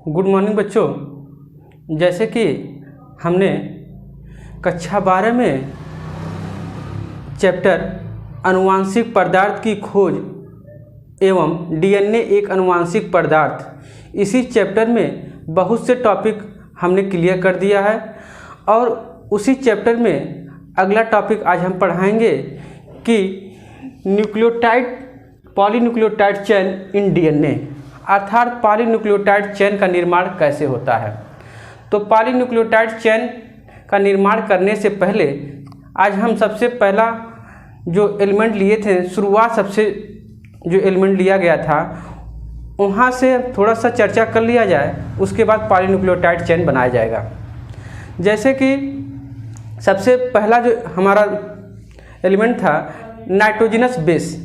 Good morning बच्चों। जैसे कि हमने कक्षा 12 में चैप्टर आनुवांशिक पदार्थ की खोज एवं डीएनए एक आनुवांशिक पदार्थ, इसी चैप्टर में बहुत से टॉपिक हमने क्लियर कर दिया है और उसी चैप्टर में अगला टॉपिक आज हम पढ़ाएंगे कि nucleotide polynucleotide chain in DNA, अर्थात पॉलीन्यूक्लियोटाइड चेन का निर्माण कैसे होता है। तो पॉलीन्यूक्लियोटाइड चेन का निर्माण करने से पहले आज हम सबसे पहला जो एलिमेंट लिए थे, शुरुआत सबसे जो एलिमेंट लिया गया था वहाँ से थोड़ा सा चर्चा कर लिया जाए, उसके बाद पॉलीन्यूक्लियोटाइड चेन बनाया जाएगा। जैसे कि सबसे पहला जो हमारा एलिमेंट था नाइट्रोजनस बेस।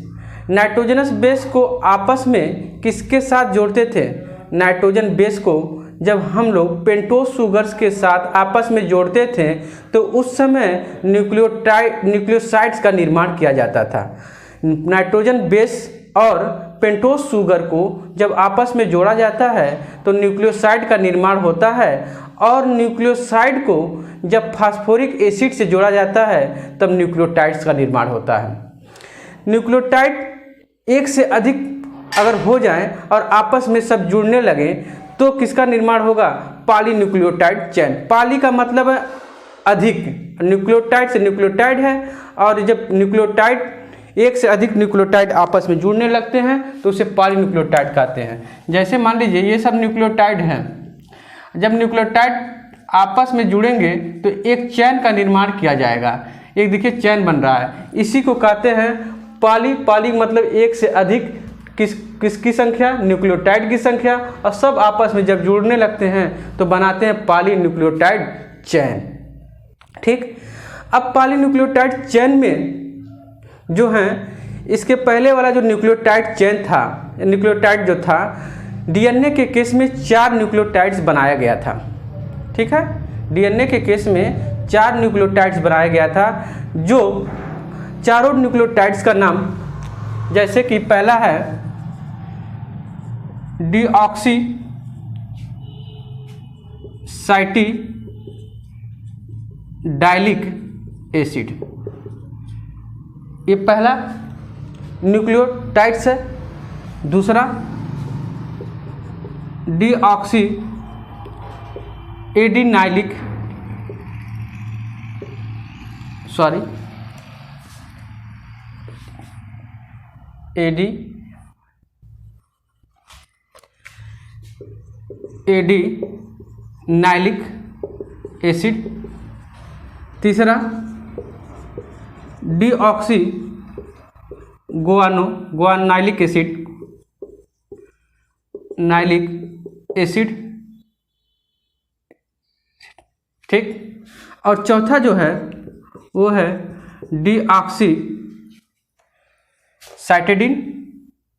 नाइट्रोजनस बेस को आपस में किसके साथ जोड़ते थे? नाइट्रोजन बेस को जब हम लोग पेंटोज शुगर्स के साथ आपस में जोड़ते थे तो उस समय न्यूक्लियोसाइड्स का निर्माण किया जाता था। नाइट्रोजन बेस और पेंटोज शुगर को जब आपस में जोड़ा जाता है तो न्यूक्लियोसाइड का निर्माण होता है और न्यूक्लियोसाइड को जब फास्फोरिक एसिड से जोड़ा जाता है तब न्यूक्लियोटाइड्स का निर्माण होता है। न्यूक्लियोटाइड एक से अधिक अगर हो जाएं और आपस में सब जुड़ने लगे तो किसका निर्माण होगा? Polynucleotide chain. पॉली का मतलब है अधिक, न्यूक्लियोटाइड से न्यूक्लियोटाइड है और जब न्यूक्लियोटाइड एक से अधिक न्यूक्लियोटाइड आपस में जुड़ने लगते हैं तो उसे पॉलीन्यूक्लियोटाइड कहते हैं। जैसे मान लीजिए ये सब न्यूक्लियोटाइड हैं, जब न्यूक्लियोटाइड आपस में जुड़ेंगे तो एक चेन का निर्माण किया जाएगा। एक देखिए चेन बन रहा है, इसी को कहते हैं पॉली। पॉली मतलब एक से अधिक किसकी संख्या? न्यूक्लियोटाइड की संख्या, और सब आपस में जब जुड़ने लगते हैं तो बनाते हैं पॉलीन्यूक्लियोटाइड चेन। ठीक, अब पॉलीन्यूक्लियोटाइड चेन में जो है इसके पहले वाला जो न्यूक्लियोटाइड चेन था, न्यूक्लियोटाइड जो था डीएनए के केस में 4 न्यूक्लियोटाइड्स बनाया गया था। ठीक है, डीएनए के केस में 4 न्यूक्लियोटाइड्स बनाया गया था, जो चारों न्यूक्लियोटाइड्स का नाम जैसे कि पहला है डीऑक्सी साइटी डाइलिक एसिड, ये पहला न्यूक्लियोटाइड्स है। दूसरा डीऑक्सी एडिनाइलिक एडिनाइलिक एसिड। तीसरा डीऑक्सी गुआनाइलिक एसिड। ठीक, और चौथा जो है वो है डीऑक्सी साइटिडीन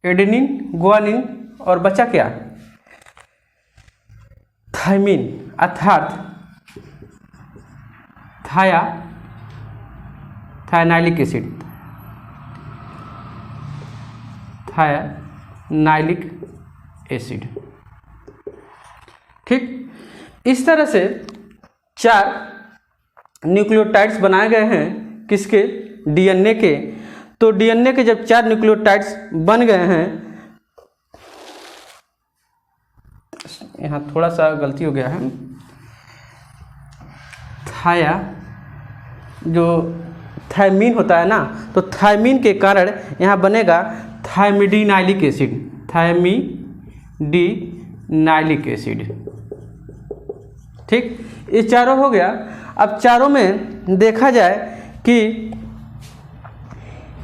एडेनिन गुआनिन, और बचा क्या? थायमीन, अर्थात थायानाइलिक एसिड। ठीक, इस तरह से 4 न्यूक्लियोटाइड्स बनाए गए हैं किसके? डीएनए के। तो डीएनए के जब 4 न्यूक्लियोटाइड्स बन गए हैं, यहाँ थोड़ा सा गलती हो गया है, जो थायमीन होता है ना, तो थायमीन के कारण यहाँ बनेगा थायमिडीनाइलिक एसिड। ठीक, ये चारों हो गया। अब चारों में देखा जाए कि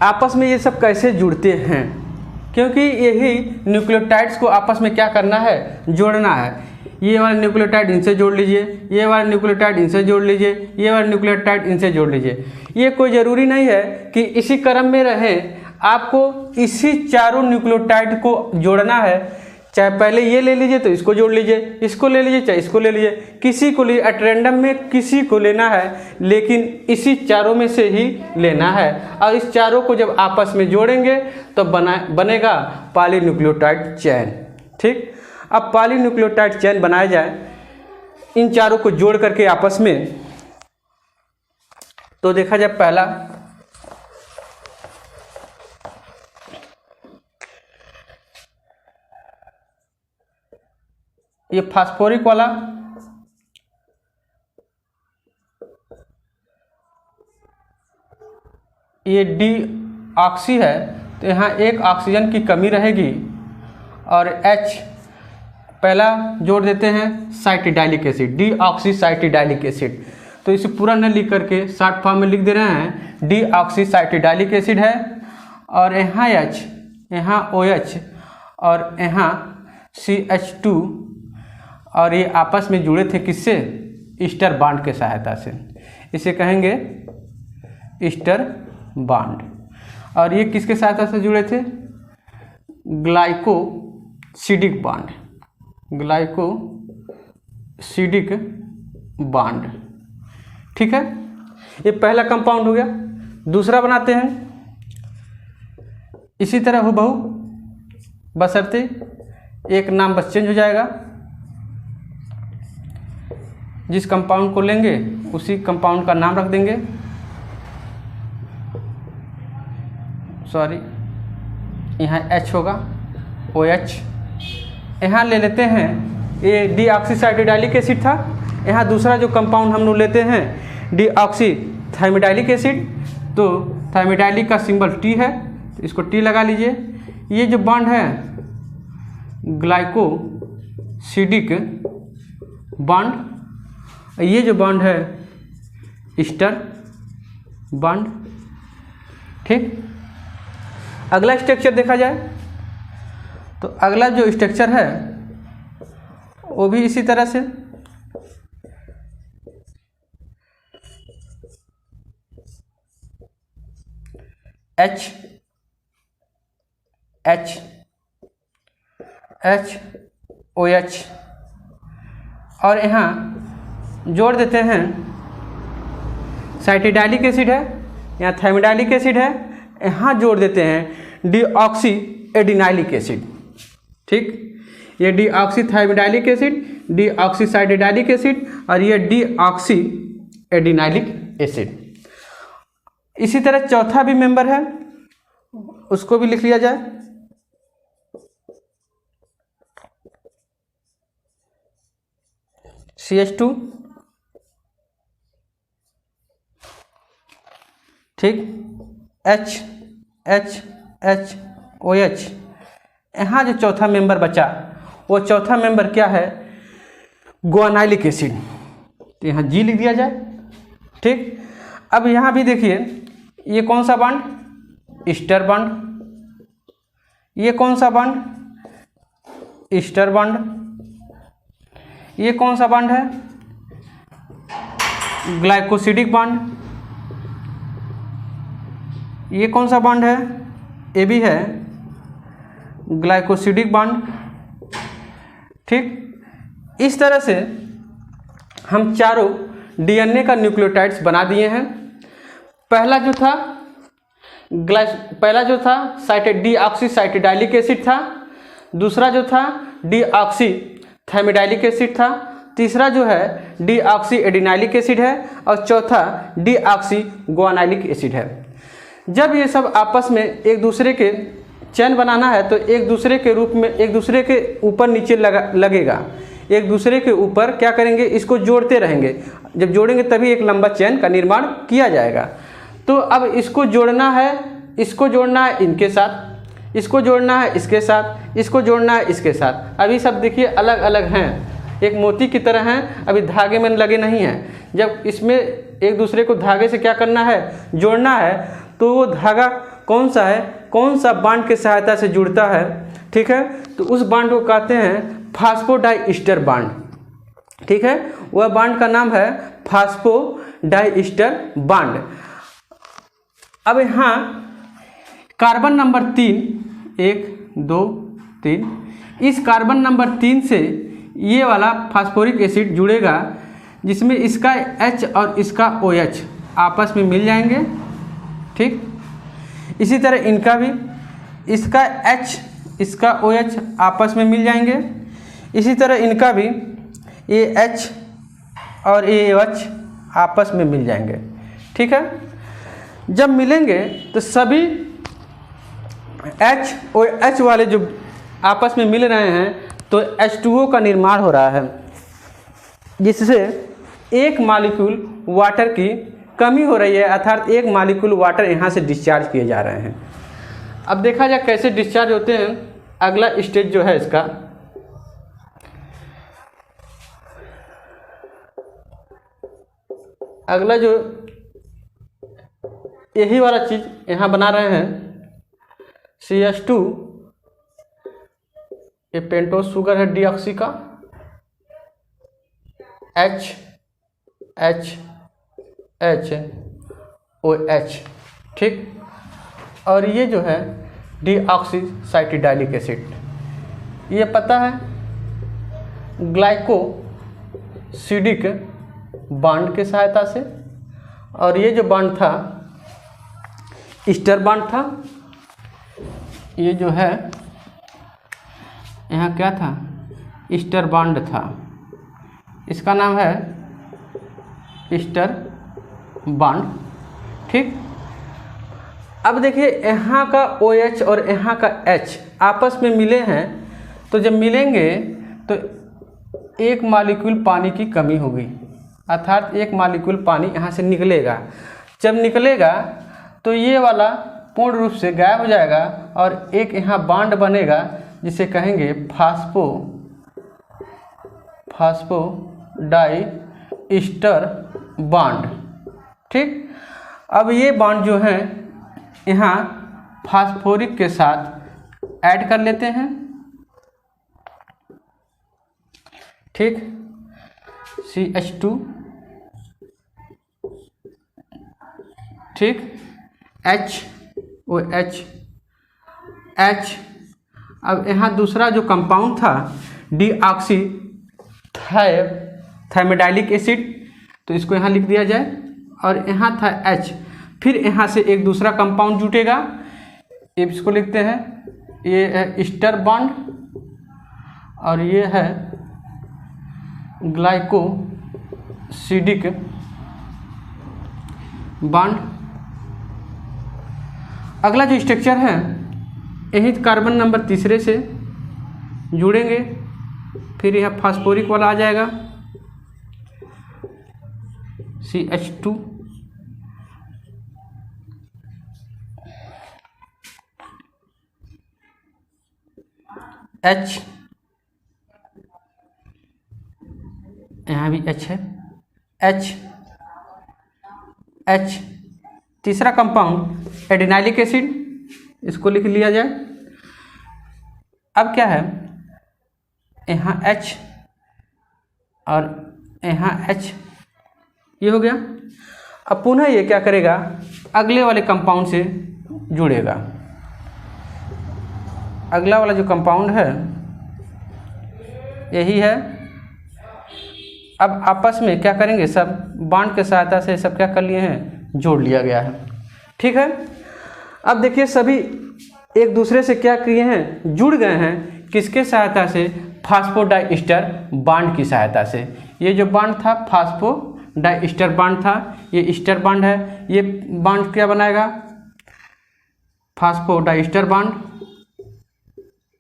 आपस में ये सब कैसे जुड़ते हैं, क्योंकि यही न्यूक्लियोटाइड्स को आपस में क्या करना है? जोड़ना है। ये वाला न्यूक्लियोटाइड इनसे जोड़ लीजिए, ये वाला न्यूक्लियोटाइड इनसे जोड़ लीजिए, ये वाला न्यूक्लियोटाइड इनसे जोड़ लीजिए। ये कोई ज़रूरी नहीं है कि इसी क्रम में रहें, आपको इसी चारों न्यूक्लियोटाइड को जोड़ना है। चाहे पहले ये ले लीजिए तो इसको जोड़ लीजिए, इसको ले लीजिए चाहे इसको ले लीजिए, किसी को लिए एट रैंडम में किसी को लेना है, लेकिन इसी चारों में से ही लेना है। और इस चारों को जब आपस में जोड़ेंगे तो बनेगा पॉलीन्यूक्लियोटाइड चेन। ठीक, अब पॉलीन्यूक्लियोटाइड चेन बनाया जाए इन चारों को जोड़ करके आपस में, तो देखा जाए पहला ये फास्फोरिक वाला, ये डी ऑक्सी है तो यहाँ एक ऑक्सीजन की कमी रहेगी और H पहला जोड़ देते हैं cytidylic acid, D oxy cytidylic acid. तो इसे पूरा न लिख करके शॉर्ट फॉर्म में लिख दे रहे हैं, डी ऑक्सी साइटिडाइलिक एसिड है और यहाँ H, यहाँ OH और यहाँ CH2 और ये आपस में जुड़े थे किससे? ईस्टर बॉन्ड के सहायता से, इसे कहेंगे ईस्टर बॉन्ड। और ये किसके सहायता से जुड़े थे? Glycosidic bond, glycosidic bond. ठीक है, ये पहला कंपाउंड हो गया। दूसरा बनाते हैं इसी तरह हूबहू, बशर्ते एक नाम बस चेंज हो जाएगा। जिस कंपाउंड को लेंगे उसी कंपाउंड का नाम रख देंगे। सॉरी, यहाँ H होगा, OH। यहाँ ले लेते हैं, ये डी ऑक्सी साइटिडाइलिक एसिड था, यहाँ दूसरा जो कंपाउंड हम लोग लेते हैं डी ऑक्सी थाइमिडाइलिक एसिड, तो थाइमिडाइलिक का सिंबल T है तो इसको T लगा लीजिए। ये जो बॉन्ड है ग्लाइकोसिडिक बॉन्ड, ये जो बॉन्ड है ईस्टर बॉन्ड। ठीक, अगला स्ट्रक्चर देखा जाए तो अगला जो स्ट्रक्चर है वो भी इसी तरह से, H OH और यहाँ जोड़ देते हैं साइटिडाइलिक एसिड है, यहाँ थाइमिडाइलिक एसिड है, यहाँ जोड़ देते हैं डीऑक्सी एडिनाइलिक एसिड। ठीक, ये deoxy thymidylic acid, deoxy cytidylic acid और ये डीऑक्सी एडिनाइलिक एसिड। इसी तरह चौथा भी मेंबर है, उसको भी लिख लिया जाए। CH2। ठीक, OH। यहाँ जो चौथा मेंबर बचा वो चौथा मेंबर क्या है? गुआनाइलिक एसिड, तो यहाँ G लिख दिया जाए। ठीक, अब यहाँ भी देखिए ये कौन सा बॉन्ड? Ester bond. ये कौन सा बॉन्ड? Ester bond. ये कौन सा बॉन्ड है? Glycosidic bond. ये कौन सा बॉन्ड है? ये भी है ग्लाइकोसिडिक बॉन्ड। ठीक, इस तरह से हम चारों DNA का न्यूक्लियोटाइड्स बना दिए हैं। पहला जो था डीऑक्सी साइटिडाइलिक एसिड था, दूसरा जो था डीऑक्सी थाइमिडाइलिक एसिड था, तीसरा जो है डीऑक्सी एडिनाइलिक एसिड है और चौथा डीऑक्सी गुआनाइलिक एसिड है। जब ये सब आपस में एक दूसरे के चेन बनाना है तो एक दूसरे के रूप में एक दूसरे के ऊपर नीचे लगेगा, एक दूसरे के ऊपर क्या करेंगे? इसको जोड़ते रहेंगे। जब जोड़ेंगे तभी एक लंबा चेन का निर्माण किया जाएगा। तो अब इसको जोड़ना है, इसको जोड़ना है इनके साथ, इसको जोड़ना है इसके साथ, इसको जोड़ना है इसके साथ। अभी सब देखिए अलग अलग हैं, एक मोती की तरह हैं, अभी धागे में लगे नहीं हैं। जब इसमें एक दूसरे को धागे से क्या करना है? जोड़ना है, तो वो धागा कौन सा है? कौन सा बॉन्ड के सहायता से जुड़ता है? ठीक है, तो उस बॉन्ड को कहते हैं फास्फोडाइईस्टर बॉन्ड। ठीक है, वह बॉन्ड का नाम है फास्फोडाइईस्टर बॉन्ड। अब यहाँ कार्बन नंबर 3, 1 2 3, इस कार्बन नंबर 3 से ये वाला फास्फोरिक एसिड जुड़ेगा, जिसमें इसका H और इसका OH आपस में मिल जाएंगे। ठीक, इसी तरह इनका भी, इसका H इसका OH आपस में मिल जाएंगे। इसी तरह इनका भी ये H और ये OH आपस में मिल जाएंगे। ठीक है, जब मिलेंगे तो सभी H और H वाले जो आपस में मिल रहे हैं तो H2O का निर्माण हो रहा है, जिससे एक मॉलिक्यूल वाटर की कमी हो रही है, अर्थात एक मॉलिक्यूल वाटर यहाँ से डिस्चार्ज किए जा रहे हैं। अब देखा जाए कैसे डिस्चार्ज होते हैं। अगला स्टेज जो है इसका, अगला जो यही वाला चीज़ यहाँ बना रहे हैं CH2, ये पेंटोस शुगर है डीऑक्सी का, H H H OH। ठीक, और ये जो है डीऑक्सीसाइटिडाइलिक एसिड, ये पता है ग्लाइकोसिडिक बॉन्ड के सहायता से, और ये जो बॉन्ड था ईस्टर बॉन्ड था। ये जो है यहाँ क्या था, ईस्टर बॉन्ड था, इसका नाम है ईस्टर बॉन्ड। ठीक, अब देखिए यहाँ का OH और यहाँ का H आपस में मिले हैं, तो जब मिलेंगे तो एक मॉलिक्यूल पानी की कमी होगी, अर्थात एक मॉलिक्यूल पानी यहाँ से निकलेगा। जब निकलेगा तो ये वाला पूर्ण रूप से गायब हो जाएगा और एक यहाँ बॉन्ड बनेगा जिसे कहेंगे फास्फो डाई ईस्टर बॉन्ड। ठीक, अब ये बॉन्ड जो है यहाँ फास्फोरिक के साथ ऐड कर लेते हैं। ठीक, CH2, ठीक, HOH H। अब यहाँ दूसरा जो कंपाउंड था डीऑक्सी थायमिडाइलिक एसिड, तो इसको यहाँ लिख दिया जाए, और यहाँ था H, फिर यहाँ से एक दूसरा कंपाउंड जुटेगा, इसको लिखते हैं, ये है ईस्टर बॉन्ड और ये है ग्लाइकोसिडिक बॉन्ड। अगला जो स्ट्रक्चर है, यही कार्बन नंबर तीसरे से जुड़ेंगे, फिर यह फास्फोरिक वाला आ जाएगा CH2, H, यहाँ भी H है, H, तीसरा कंपाउंड एडिनाइलिक एसिड, इसको लिख लिया जाए। अब क्या है, यहाँ H और यहाँ H, ये हो गया। अब पुनः ये क्या करेगा, अगले वाले कंपाउंड से जुड़ेगा। अगला वाला जो कंपाउंड है यही है। अब आपस में क्या करेंगे, सब बॉन्ड के सहायता से सब क्या कर लिए हैं, जोड़ लिया गया है। ठीक है, अब देखिए सभी एक दूसरे से क्या किए हैं, जुड़ गए हैं, किसके सहायता से, फास्फोडाइस्टर बॉन्ड की सहायता से। ये जो बॉन्ड था फास्फोडाइस्टर बॉन्ड था, ये ईस्टर बॉन्ड है, ये बॉन्ड क्या बनाएगा, फास्फोडाइस्टर बॉन्ड,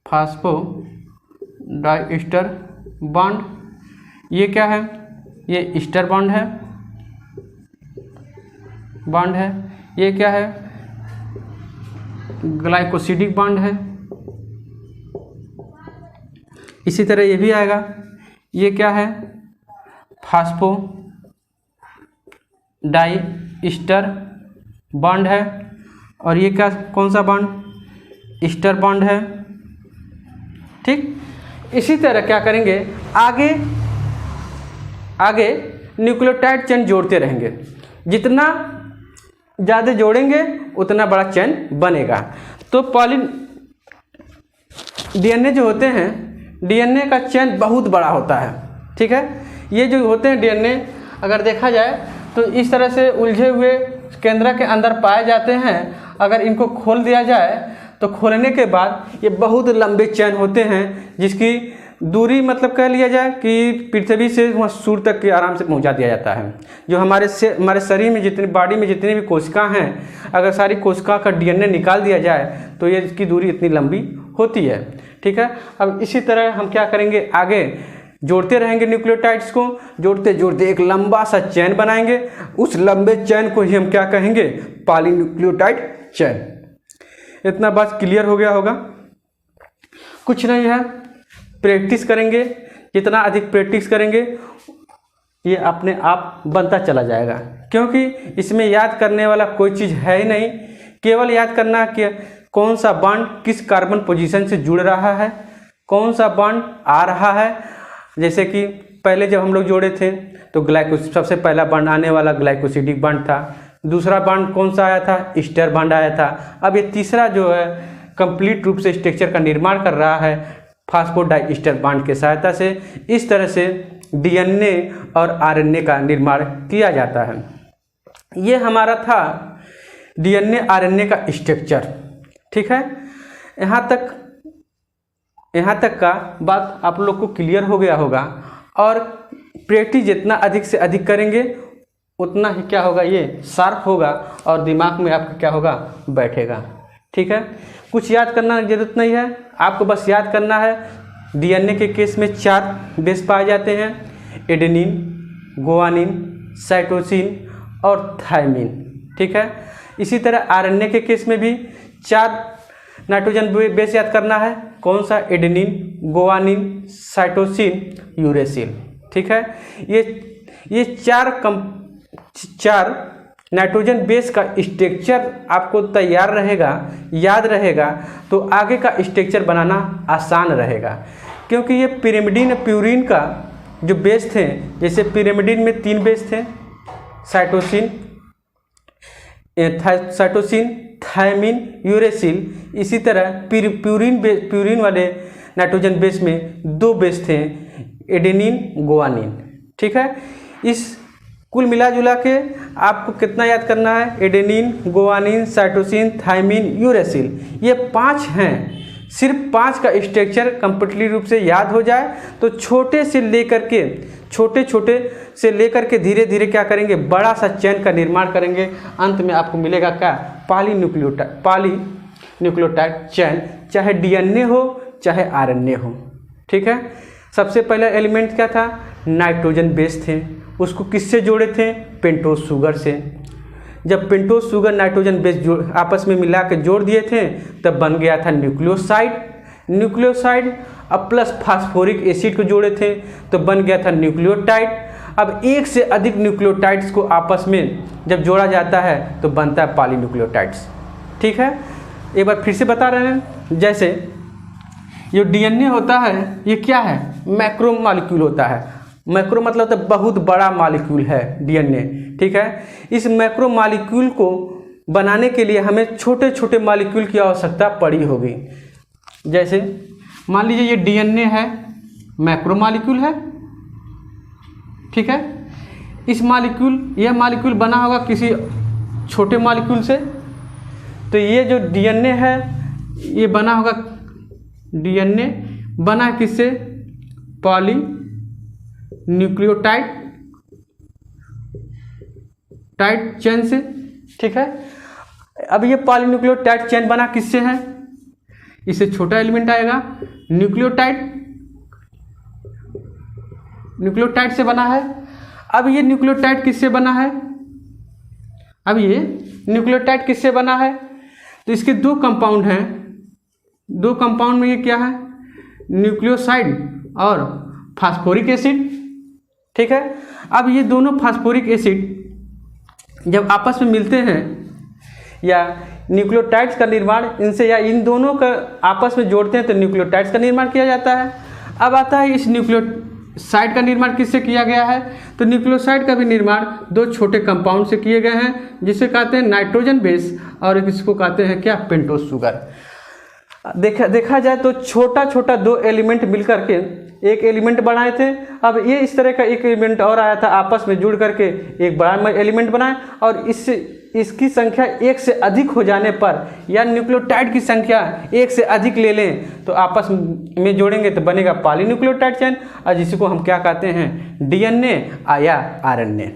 फास्फोडाइस्टर बॉन्ड। ये क्या है, ये ईस्टर बॉन्ड है, ये क्या है, ग्लाइकोसिडिक बॉन्ड है। इसी तरह ये भी आएगा, ये क्या है, फास्फोडाइस्टर बॉन्ड है, और ये क्या, कौन सा बॉन्ड, ईस्टर बॉन्ड है। ठीक, इसी तरह क्या करेंगे, आगे न्यूक्लियोटाइड चेन जोड़ते रहेंगे, जितना ज़्यादा जोड़ेंगे उतना बड़ा चेन बनेगा। तो DNA जो होते हैं, DNA का चेन बहुत बड़ा होता है। ठीक है, ये जो होते हैं DNA, अगर देखा जाए तो इस तरह से उलझे हुए केंद्र के अंदर पाए जाते हैं। अगर इनको खोल दिया जाए तो खोलने के बाद ये बहुत लंबे चेन होते हैं, जिसकी दूरी मतलब कह लिया जाए कि पृथ्वी से वहाँ सूर्य तक के आराम से पहुँचा दिया जाता है। जो हमारे शरीर में जितनी बॉडी में जितनी भी कोशिका हैं, अगर सारी कोशिका का डीएनए निकाल दिया जाए तो ये इसकी दूरी इतनी लंबी होती है। ठीक है, अब इसी तरह हम क्या करेंगे, आगे जोड़ते रहेंगे न्यूक्लियोटाइड्स को, जोड़ते जोड़ते एक लंबा सा चेन बनाएंगे। उस लंबे चेन को ही हम क्या कहेंगे, पॉलीन्यूक्लियोटाइड चेन। इतना बात क्लियर हो गया होगा। कुछ नहीं है, प्रैक्टिस करेंगे, जितना अधिक प्रैक्टिस करेंगे ये अपने आप बनता चला जाएगा, क्योंकि इसमें याद करने वाला कोई चीज़ है ही नहीं। केवल याद करना कि कौन सा बॉन्ड किस कार्बन पोजीशन से जुड़ रहा है, कौन सा बॉन्ड आ रहा है। जैसे कि पहले जब हम लोग जोड़े थे तो सबसे पहला बॉन्ड आने वाला ग्लाइकोसिडिक बॉन्ड था। दूसरा बॉन्ड कौन सा आया था, ईस्टर बॉन्ड आया था। अब ये तीसरा जो है कंप्लीट रूप से स्ट्रक्चर का निर्माण कर रहा है फास्फोडाइस्टर बॉन्ड की सहायता से। इस तरह से डीएनए और आरएनए का निर्माण किया जाता है। ये हमारा था डीएनए आरएनए का स्ट्रक्चर। ठीक है, यहाँ तक का बात आप लोग को क्लियर हो गया होगा। और प्रैक्टिस जितना अधिक से अधिक करेंगे उतना ही क्या होगा, ये शार्प होगा और दिमाग में आपका क्या होगा, बैठेगा। ठीक है, कुछ याद करना की जरूरत नहीं है, आपको बस याद करना है डीएनए के केस में 4 बेस पाए जाते हैं, एडेनिन, गुआनिन, साइटोसिन और थायमिन। ठीक है, इसी तरह आरएनए के केस में भी 4 नाइट्रोजन बेस याद करना है। कौन सा, एडेनिन, गुआनिन, साइटोसिन, यूरेसिल। ठीक है, ये 4 नाइट्रोजन बेस का स्ट्रक्चर आपको तैयार रहेगा, याद रहेगा, तो आगे का स्ट्रक्चर बनाना आसान रहेगा। क्योंकि ये पिरिमिडीन प्यूरिन का जो बेस थे, जैसे पिरिमिडीन में 3 बेस थे, साइटोसिन, थायमिन, यूरेसिल। इसी तरह प्यूरिन वाले नाइट्रोजन बेस में 2 बेस थे, एडेनिन, गुआनिन। ठीक है, इस कुल मिला जुला के आपको कितना याद करना है, adenine, guanine, cytosine, thymine, uracil. ये 5 हैं। सिर्फ 5 का स्ट्रक्चर कंप्लीटली रूप से याद हो जाए तो छोटे छोटे से लेकर के धीरे धीरे क्या करेंगे, बड़ा सा चेन का निर्माण करेंगे। अंत में आपको मिलेगा क्या, पॉलीन्यूक्लियोटाइड चेन, चाहे डीएनए हो चाहे आरएनए हो। ठीक है, सबसे पहला एलिमेंट क्या था, नाइट्रोजन बेस थे। उसको किससे जोड़े थे, पेंटोज शुगर से। जब पेंटोज शुगर नाइट्रोजन बेस आपस में मिला के जोड़ दिए थे तब बन गया था न्यूक्लियोसाइड। अब प्लस फास्फोरिक एसिड को जोड़े थे तो बन गया था न्यूक्लियोटाइड। अब एक से अधिक न्यूक्लियोटाइड्स को आपस में जब जोड़ा जाता है तो बनता है पॉलीन्यूक्लियोटाइड्स। ठीक है, एक बार फिर से बता रहे हैं, जैसे जो डीएनए होता है ये क्या है, मैक्रो मॉलिक्यूल होता है। मैक्रो मतलब तो बहुत बड़ा मॉलिक्यूल है डीएनए। ठीक है, इस मैक्रो मॉलिक्यूल को बनाने के लिए हमें छोटे छोटे मॉलिक्यूल की आवश्यकता पड़ी होगी। जैसे मान लीजिए ये डीएनए है, मैक्रो मॉलिक्यूल है। ठीक है, यह मॉलिक्यूल बना होगा किसी छोटे मॉलिक्यूल से। तो ये जो डीएनए है ये बना होगा, डीएनए बना किससे, पॉलीन्यूक्लियोटाइड चेन से। ठीक है, अब ये पॉलीन्यूक्लियोटाइड चेन बना किससे है, इससे छोटा एलिमेंट आएगा, न्यूक्लियोटाइड से बना है। अब ये न्यूक्लियोटाइड किससे बना है, तो इसके 2 कंपाउंड हैं। 2 कंपाउंड में ये क्या है, न्यूक्लियोसाइड और फास्फोरिक एसिड। ठीक है, अब ये दोनों फास्फोरिक एसिड जब आपस में मिलते हैं या न्यूक्लियोटाइड्स का निर्माण इनसे या इन दोनों का आपस में जोड़ते हैं तो न्यूक्लियोटाइड्स का निर्माण किया जाता है। अब आता है इस न्यूक्लियोसाइड का निर्माण किससे किया गया है, तो न्यूक्लियोसाइड का भी निर्माण 2 छोटे कंपाउंड से किए गए हैं, जिसे कहते हैं नाइट्रोजन बेस और इसको कहते हैं क्या, पेंटोज शुगर। देखा जाए तो छोटा छोटा 2 एलिमेंट मिलकर के एक एलिमेंट बनाए थे। अब ये इस तरह का एक एलिमेंट और आया था, आपस में जुड़ करके एक बड़ा एलिमेंट बनाए, और इसकी संख्या एक से अधिक हो जाने पर या न्यूक्लियोटाइड की संख्या एक से अधिक ले लें तो आपस में जोड़ेंगे तो बनेगा पॉलीन्यूक्लियोटाइड चेन, और जिसको हम क्या कहते हैं, डीएनए या आरएनए।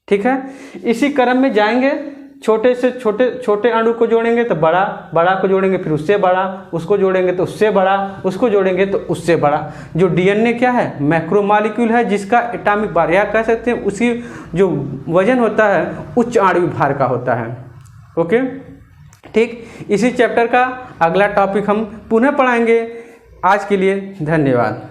ठीक है, इसी क्रम में जाएंगे, छोटे से छोटे अणु को जोड़ेंगे तो बड़ा, बड़ा को जोड़ेंगे फिर उससे बड़ा, उसको जोड़ेंगे तो उससे बड़ा, उसको जोड़ेंगे तो उससे बड़ा। जो डीएनए क्या है, मैक्रोमॉलिक्यूल है, जिसका एटॉमिक भार या कह सकते हैं उसकी जो वजन होता है उच्च आणविक भार का होता है। ओके, ठीक, इसी चैप्टर का अगला टॉपिक हम पुनः पढ़ाएंगे। आज के लिए धन्यवाद।